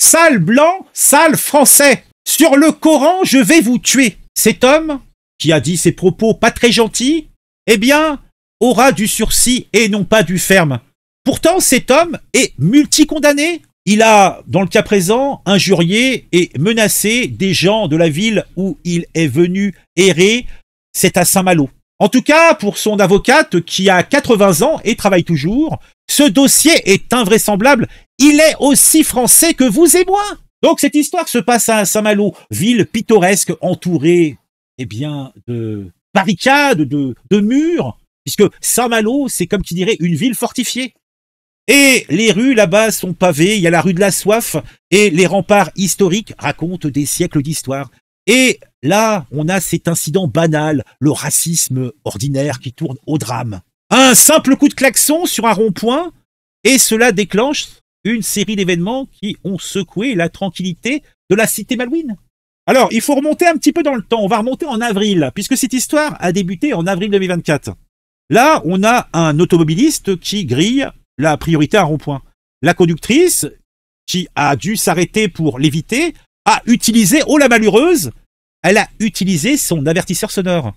Sale blanc, sale français. Sur le Coran, je vais vous tuer. Cet homme, qui a dit ces propos pas très gentils, eh bien, aura du sursis et non pas du ferme. Pourtant, cet homme est multicondamné. Il a, dans le cas présent, injurié et menacé des gens de la ville où il est venu errer. C'est à Saint-Malo. En tout cas, pour son avocate qui a 80 ans et travaille toujours, ce dossier est invraisemblable. Il est aussi français que vous et moi. Donc cette histoire se passe à Saint-Malo, ville pittoresque entourée, eh bien, de barricades, de murs, puisque Saint-Malo, c'est comme qui dirait une ville fortifiée. Et les rues là-bas sont pavées, il y a la rue de la Soif, et les remparts historiques racontent des siècles d'histoire. Et là, on a cet incident banal, le racisme ordinaire qui tourne au drame. Un simple coup de klaxon sur un rond-point, et cela déclenche une série d'événements qui ont secoué la tranquillité de la cité malouine. Alors, il faut remonter un petit peu dans le temps. On va remonter en avril, puisque cette histoire a débuté en avril 2024. Là, on a un automobiliste qui grille la priorité à un rond-point. La conductrice, qui a dû s'arrêter pour l'éviter, a utilisé, oh la malheureuse, elle a utilisé son avertisseur sonore.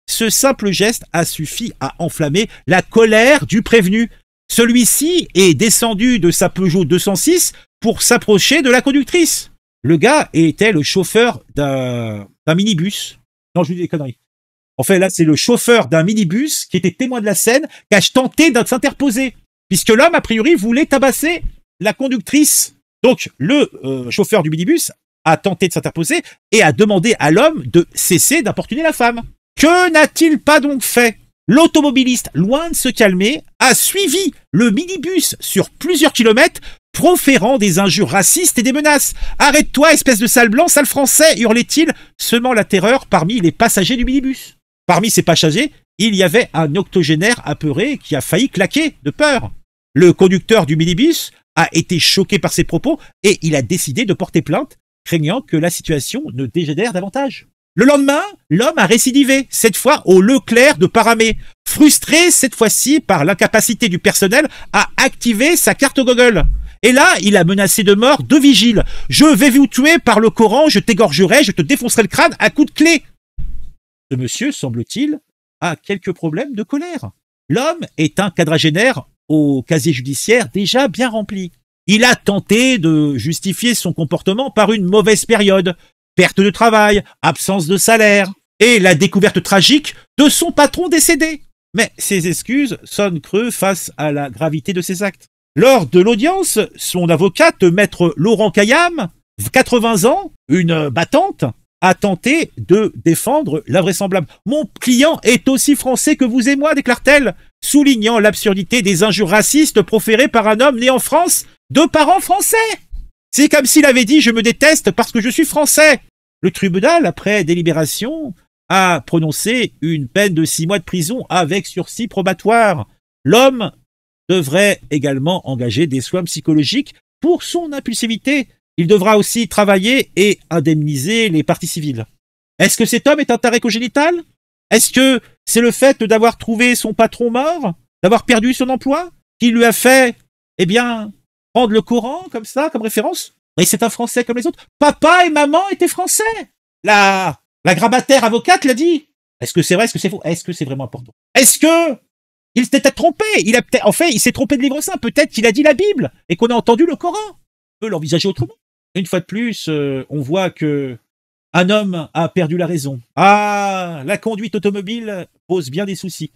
Ce simple geste a suffi à enflammer la colère du prévenu. Celui-ci est descendu de sa Peugeot 206 pour s'approcher de la conductrice. Le gars était le chauffeur d'un minibus. Non, je vous dis des conneries. En fait, là, c'est le chauffeur d'un minibus qui était témoin de la scène, qui a tenté de s'interposer, puisque l'homme, a priori, voulait tabasser la conductrice. Donc, le chauffeur du minibus a tenté de s'interposer et a demandé à l'homme de cesser d'importuner la femme. Que n'a-t-il pas donc fait? L'automobiliste, loin de se calmer, a suivi le minibus sur plusieurs kilomètres, proférant des injures racistes et des menaces. « Arrête-toi, espèce de sale blanc, sale français !» hurlait-il, semant la terreur parmi les passagers du minibus. Parmi ces passagers, il y avait un octogénaire apeuré qui a failli claquer de peur. Le conducteur du minibus a été choqué par ces propos et il a décidé de porter plainte, craignant que la situation ne dégénère davantage. Le lendemain, l'homme a récidivé, cette fois au Leclerc de Paramé, frustré cette fois-ci par l'incapacité du personnel à activer sa carte Google. Et là, il a menacé de mort 2 vigiles. « Je vais vous tuer par le Coran, je t'égorgerai, je te défoncerai le crâne à coups de clé !» Ce monsieur, semble-t-il, a quelques problèmes de colère. L'homme est un quadragénaire au casier judiciaire déjà bien rempli. Il a tenté de justifier son comportement par une mauvaise période, perte de travail, absence de salaire, et la découverte tragique de son patron décédé. Mais ces excuses sonnent creux face à la gravité de ses actes. Lors de l'audience, son avocate, maître Laurent Caillam, 80 ans, une battante, a tenté de défendre l'invraisemblable. « Mon client est aussi français que vous et moi », déclare-t-elle, soulignant l'absurdité des injures racistes proférées par un homme né en France de parents français. C'est comme s'il avait dit « je me déteste parce que je suis français ». Le tribunal, après délibération, a prononcé une peine de 6 mois de prison avec sursis probatoire. L'homme devrait également engager des soins psychologiques pour son impulsivité. Il devra aussi travailler et indemniser les parties civiles. Est-ce que cet homme est un taré congénital? Est-ce que c'est le fait d'avoir trouvé son patron mort, d'avoir perdu son emploi, qui lui a fait, eh bien, prendre le Coran comme ça, comme référence? Mais c'est un Français comme les autres. Papa et maman étaient Français. La grabataire avocate l'a dit. Est-ce que c'est vrai? Est-ce que c'est faux? Est-ce que c'est vraiment important? Est-ce que il s'était trompé? En fait, il s'est trompé de livre saint. Peut-être qu'il a dit la Bible et qu'on a entendu le Coran. On peut l'envisager autrement. Une fois de plus, on voit que un homme a perdu la raison. Ah, la conduite automobile pose bien des soucis.